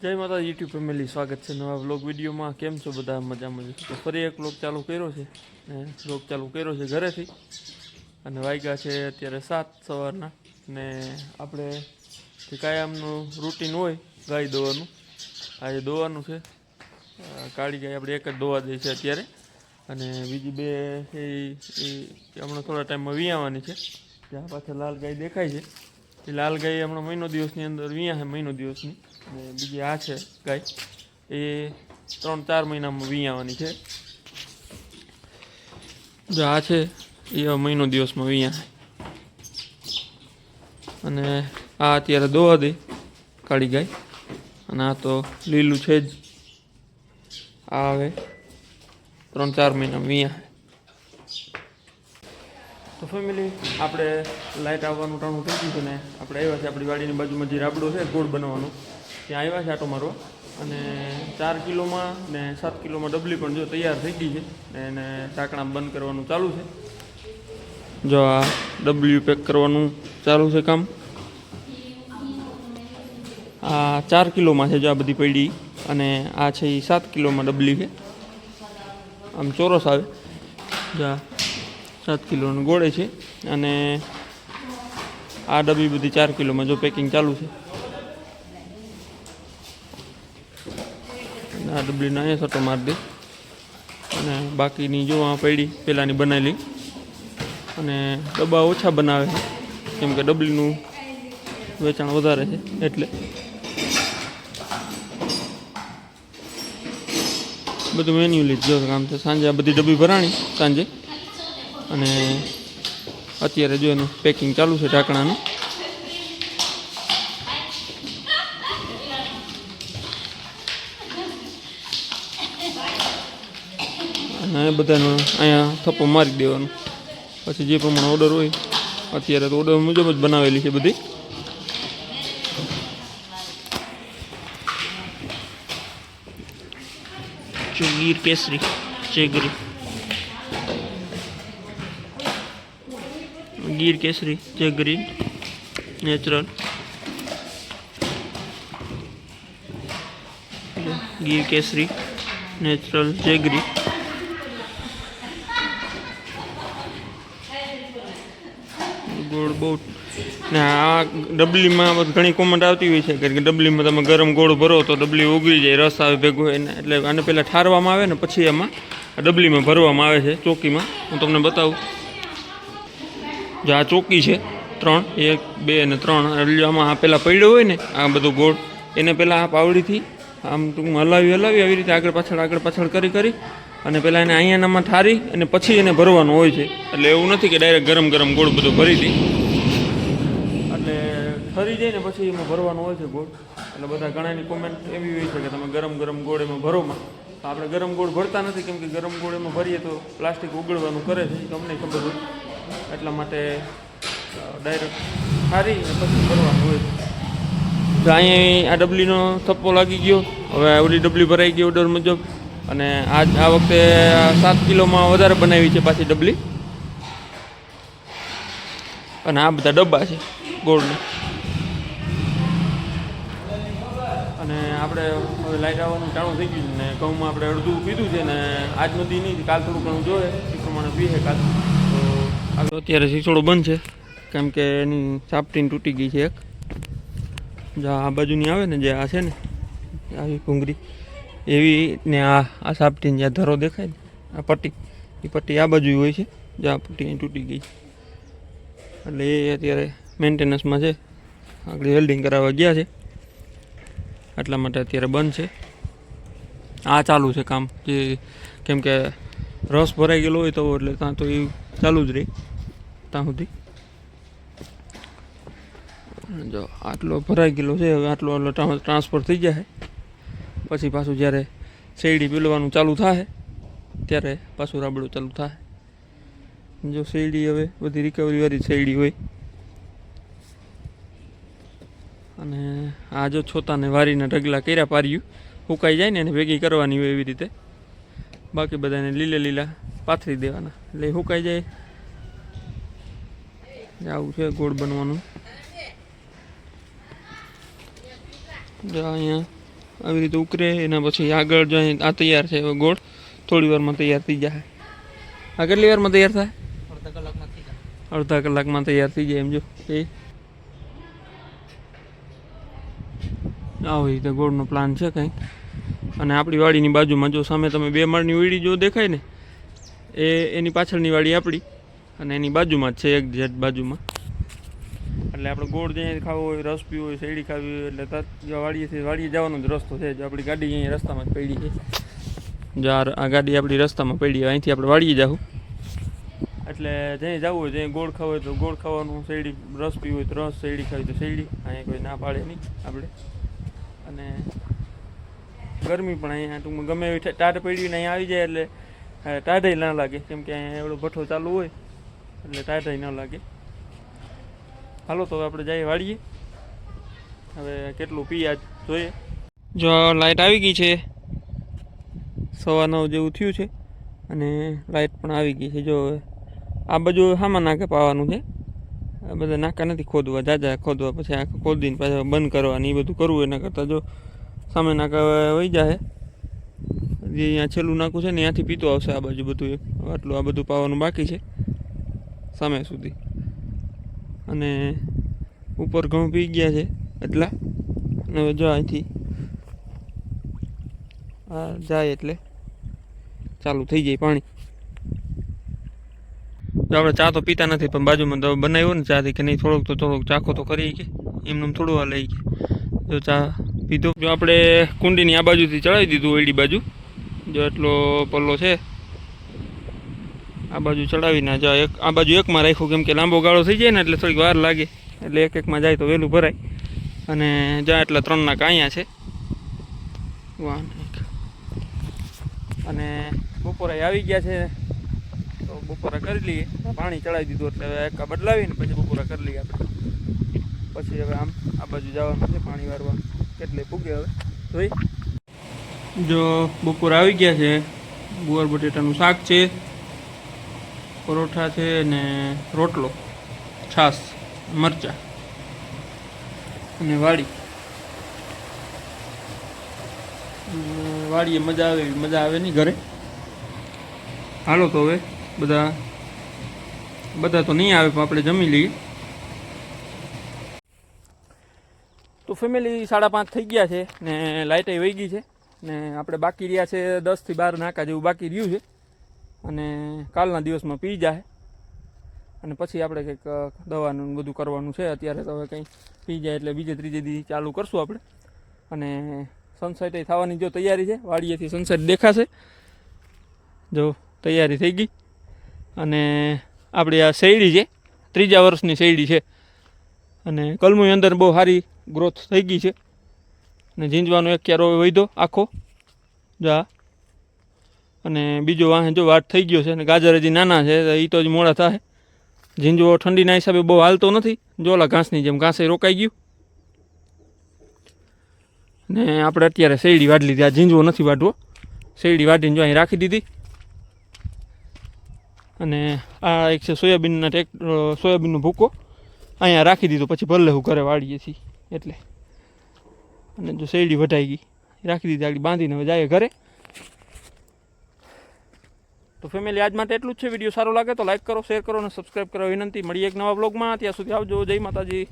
જય માતા YouTube family, સ્વાગત છે નવા વ્લોગ વિડીયોમાં। કેમ છો બધા? મજામાં છો? તો ફરી એક વ્લોગ ચાલુ કર્યો છે ને વ્લોગ ચાલુ કર્યો છે ઘરેથી અને વાગ્યા છે અત્યારે 7 સવારના ને આપણે જે કાયમનું રૂટીન હોય ગાય દોવાનું, આજે દોવાનું છે। કાળી ગાય આપણે એક જ દોવા દઈ છે અત્યારે અને બીજી બે છે એ હમણાં થોડા ટાઈમમાં વિયાવાની છે। ત્યાં પાછળ લાલ ગાય દેખાય છે, એ લાલ ગાય હમણાં મહિનો દિવસની અંદર વિયા છે, મહિનો દિવસની। ને બીજી આ છે ગાય, એ 3-4 મહિનામાં વિયાવાની છે। જો આ છે એ મહિનો દિવસમાં વિયા અને આ અત્યારે દોવા દે કાળી ગાય અને આ તો લીલું છે જ, આ હવે 3-4 મહિનામાં વિયા। તો ફેમિલી, આપણે લાઇટ આવવાનું ટાણું થઈ ગયું છે ને આપણે આવ્યા છે આપણી વાડીની બાજુમાં જે રાબડો છે ગોળ બનાવવાનો, ત્યાં આવ્યા છે આટો મારવા। અને 4 કિલોમાં ને 7 કિલોમાં ડબલી પણ જો તૈયાર થઈ ગઈ છે ને એને ઢાંકણા બંધ કરવાનું ચાલુ છે। જો આ ડબલ્યુ પેક કરવાનું ચાલુ છે કામ। આ 4 કિલોમાં છે જો આ બધી પડી, અને આ છે એ 7 કિલોમાં ડબલી છે, આમ ચોરસ આવે। જો 7 કિલોનું ગોળે છે અને આ ડબ્બી બધી 4 કિલોમાં જો પેકિંગ ચાલુ છે। આ ડબલીને અહીંયા સટો મારી દે અને બાકીની જો આ પડી પહેલાંની બનાવેલી, અને ડબ્બા ઓછા બનાવે છે કેમ કે ડબલીનું વેચાણ વધારે છે એટલે। બધું મેન્યુઅલી જ જો કામ છે। સાંજે આ બધી ડબ્બી ભરાણી સાંજે, અને અત્યારે જો એનું પેકિંગ ચાલુ છે ઢાંકણાનું। અને બધાનો અહીંયા થપ્પો મારી દેવાનો, પછી જે પ્રમાણે ઓર્ડર હોય, અત્યારે તો ઓર્ડર મુજબ જ બનાવેલી છે બધી। ગીર કેસરી ચેગરી, ગીર કેસરી ચેગરી નેચરલ, ગીર કેસરી નેચરલ ચેગરી। ગોળ બહુ ને આ ડબલીમાં ઘણી કોમેન્ટ આવતી હોય છે કે ડબલીમાં તમે ગરમ ગોળ ભરો તો ડબલી ઉગરી જાય, રસ આવે ભેગું હોય ને, એટલે આને પહેલાં ઠારવામાં આવે ને પછી એમાં ડબલીમાં ભરવામાં આવે છે ચોકીમાં। હું તમને બતાવું, જો આ ચોકી છે 3, 1, 2 અને 3। એટલે આમાં આ પહેલાં પડ્યો હોય ને આ બધો ગોળ, એને પહેલાં આ પાવડીથી આમ ટૂંકમાં હલાવી આવી રીતે આગળ પાછળ કરી અને પહેલાં એને અહીંયાનામાં ઠારી અને પછી એને ભરવાનું હોય છે। એટલે એવું નથી કે ડાયરેક્ટ ગરમ ગોળ બધું ભરી દઈ, એટલે ઠરી જાય ને પછી એમાં ભરવાનું હોય છે ગોળ। એટલે બધા ઘણાની કોમેન્ટ એવી હોય છે કે તમે ગરમ ગોળ એમાં ભરોમાં, તો આપણે ગરમ ગોળ ભરતા નથી કેમ કે ગરમ ગોળ એમાં ભરીએ તો પ્લાસ્ટિક ઉગળવાનું કરે છે, તમને ખબર હોય, એટલા માટે ડાયરેક્ટ ઠારી અને પછી ભરવાનું હોય છે। તો અહીંયા આ ડબલીનો થપ્પો લાગી ગયો, હવે ઓલી ડબલી ભરાઈ ગઈ ઓર્ડર મુજબ, અને આ વખતે 7 કિલોમાં વધારે બનાવી છે પાછી ડબલી। અને આ બધા ડબ્બા છે ગોળના, અને આપણે હવે લાઇટ આવવાનું ટાણું થઈ ગયું ને ઘઉંમાં આપણે અડધું પીધું છે ને આજ નથી નહીં, કાલ થોડું ઘણું જોઈએ એ પ્રમાણે પીએ કાલ। તો આગળ અત્યારે શીશોડો બંધ છે કેમ કે એની સાપટીને તૂટી ગઈ છે એક, જ્યાં આ બાજુની આવે ને જે આ છે ને આવી ભૂંગળી એવી ને આ સાપટીને જ્યાં ધરો દેખાય ને આ પટ્ટી, એ પટ્ટી આ બાજુ હોય છે, જ્યાં પટ્ટી તૂટી ગઈ છે, એટલે એ અત્યારે મેન્ટેનન્સમાં છે, આગળ વેલ્ડિંગ કરાવવા ગયા છે એટલા માટે અત્યારે બંધ છે। આ ચાલુ છે કામ, જે કેમ કે રસ ભરાઈ ગયેલો હોય તો એટલે ત્યાં તો એ ચાલુ જ રહે ત્યાં સુધી। જો આટલો ભરાઈ ગયેલો છે, હવે આટલો ટ્રાન્સફર થઈ જાય પછી પાછું જ્યારે શેરડી પીલવાનું ચાલુ થાય ત્યારે પાછું રાબડું ચાલુ થાય। જો શેરડી હવે બધી રિકવરીવાળી શેરડી હોય, અને આ જો છોતાને વારીને ઢગલા કર્યા પાર્યું, સુકાઈ જાય ને એને ભેગી કરવાની હોય એવી રીતે, બાકી બધાને લીલા પાથરી દેવાના એટલે સુકાઈ જાય। આવું છે ગોળ બનવાનું। જો અહીંયા આવી રીતે ઉકરે. એના પછી આગળ જો અહીં આ તૈયાર છે હવે ગોળ થોડી વારમાં તૈયાર થઈ જાય. આ કેટલી વારમાં તૈયાર થાય? અડધા કલાકમાં તૈયાર થઈ જાય એમ જો એ આવી રીતે ગોળનો પ્લાન છે કંઈક. અને આપણી વાડીની બાજુમાં જો સામે તમે 2 માળની વીડી જો દેખાય ને એ એની પાછળની વાડી આપણી અને એની બાજુમાં જ છે એક જેટ બાજુમાં. એટલે આપણે ગોળ જ્યાં ખાવો હોય, રસ પીવો હોય, શેરડી ખાવી હોય એટલે તરત વાડીએ જવાનો જ રસ્તો છે. જો આપણી ગાડી અહીંયા રસ્તામાં જ પડી છે. જો આ ગાડી આપણી રસ્તામાં પડી, અહીંથી આપણે વાડીએ જાવું. એટલે જ્યાં જવું હોય જ્યાં ગોળ ખાવો હોય તો ગોળ ખાવાનું, શેરડી રસ પીવો હોય તો રસ, શેરડી ખાવી તો શેરડી, અહીંયા કોઈ ના પાડે નહીં આપણે. અને ગરમી પણ અહીંયા ટૂંકમાં ગમે એવી ટાઢ પડીને અહીંયા આવી જાય એટલે ટાઢાઈ ના લાગે, કેમ કે અહીંયા એવડો ભઠ્ઠો ચાલુ હોય એટલે ટાઢાઈ ના લાગે. હાલો તો હવે આપણે જઈએ વાળીએ. હવે કેટલું પીએ જોઈએ. જો લાઇટ આવી ગઈ છે, 9:15 જેવું થયું છે અને લાઇટ પણ આવી ગઈ છે. જો આ બાજુ સામાં નાકે પાવાનું છે. આ બધા નાકા નથી ખોદવા, જાજા ખોદવા પછી આખા ખોદીને પાછા બંધ કરવાની, એ બધું કરવું. એના કરતાં જો સામે નાકા વહી જાય, જે અહીંયા છેલ્લું નાકું છે ને ત્યાંથી પીતો આવશે આ બાજુ બધું. આટલું આ બધું પાવાનું બાકી છે સામે સુધી. અને ઉપર ઘઉં પી ગયા છે એટલા. અને હવે જો અહીંથી જાય એટલે ચાલુ થઈ જાય પાણી. જો આપણે ચા તો પીતા નથી, પણ બાજુમાં તો બનાવ્યો ને ચાથી કે નહીં, થોડોક ચાખો તો કરી કે એમને થોડું આ લઈ ગયા. જો ચા પીધો. જો આપણે કુંડીની આ બાજુથી ચડાવી દીધું ઓયડી બાજુ. જો એટલો પલ્લો છે, આ બાજુ ચડાવીને જો આ બાજુ એકમાં રાખ્યું, કેમ કે લાંબો ગાળો થઈ જાય ને એટલે થોડીક વાર લાગે, એટલે એકમાં જાય તો વહેલું ભરાય. અને જ્યાં એટલા 3 નાકા અહીંયા છે. અને બપોરે આવી ગયા છે તો બપોરા કરી લઈએ. પાણી ચડાવી દીધું એટલે હવે એકા બદલાવીને પછી બપોરા કરી લઈએ આપણે. પછી હવે આમ આ બાજુ જવાનું છે પાણી વારવા. કેટલે પૂગે હવે જોઈ. જો બપોર આવી ગયા છે, ગુવાર બટેટાનું શાક છે, પરોઠા છે ને રોટલો, છાશ, મરચાં અને વાડી. વાડીએ મજા આવે નહીં ઘરે. હાલો તો હવે બધા તો નહીં આવે પણ આપણે જમી લઈએ. તો ફેમિલી 5:30 થઈ ગયા છે ને લાઇટે વહી ગઈ છે ને આપણે બાકી રહ્યા છે 10 થી 12 નાકા જેવું બાકી રહ્યું છે. અને કાલના દિવસમાં પી જાય અને પછી આપણે કંઈક દવાનું બધું કરવાનું છે. અત્યારે તો હવે કંઈ પી જાય એટલે બીજે ત્રીજે દી ચાલુ કરશું આપણે. અને સનસેટ થવાની જો તૈયારી છે, વાડીએથી સનસેટ દેખાશે. જો તૈયારી થઈ ગઈ. અને આપણી આ શેરડી છે, 3જા વર્ષની શેરડી છે અને કલમુની અંદર બહુ સારી ગ્રોથ થઈ ગઈ છે. અને ઝીંજવાનો એક ક્યારો વધ્યો આખો જા. અને બીજો વાહે જો વાટ થઈ ગયો છે. અને ગાજર હજી નાના છે, એ તો જ મોડા થાય. ઝીંજવો ઠંડીના હિસાબે બહુ હાલતો નથી, જોલા ઘાસની જેમ ઘાસે રોકાઈ ગયું. ને આપણે અત્યારે શેરડી વાઢી લીધી. આ ઝીંજવો નથી વાઢવો, શેરડી વાઢીને જો અહીં રાખી દીધી. અને આ એક છે સોયાબીનનો ભૂકો, અહીંયા રાખી દીધો. પછી ભલે હું ઘરે વાળીએ છીએ એટલે. અને જો શેરડી વઢાઈ ગઈ રાખી દીધી આગળ બાંધીને હવે જાય ઘરે. તો ફેમિલી આજ માટે એટલું જ છે. વિડીયો સારો લાગે તો લાઈક કરો, શેર કરો અને સબસ્ક્રાઈબ કરો વિનંતી. મળીએ એક નવા બ્લોગમાં. ત્યાં સુધી આવજો. જય માતાજી.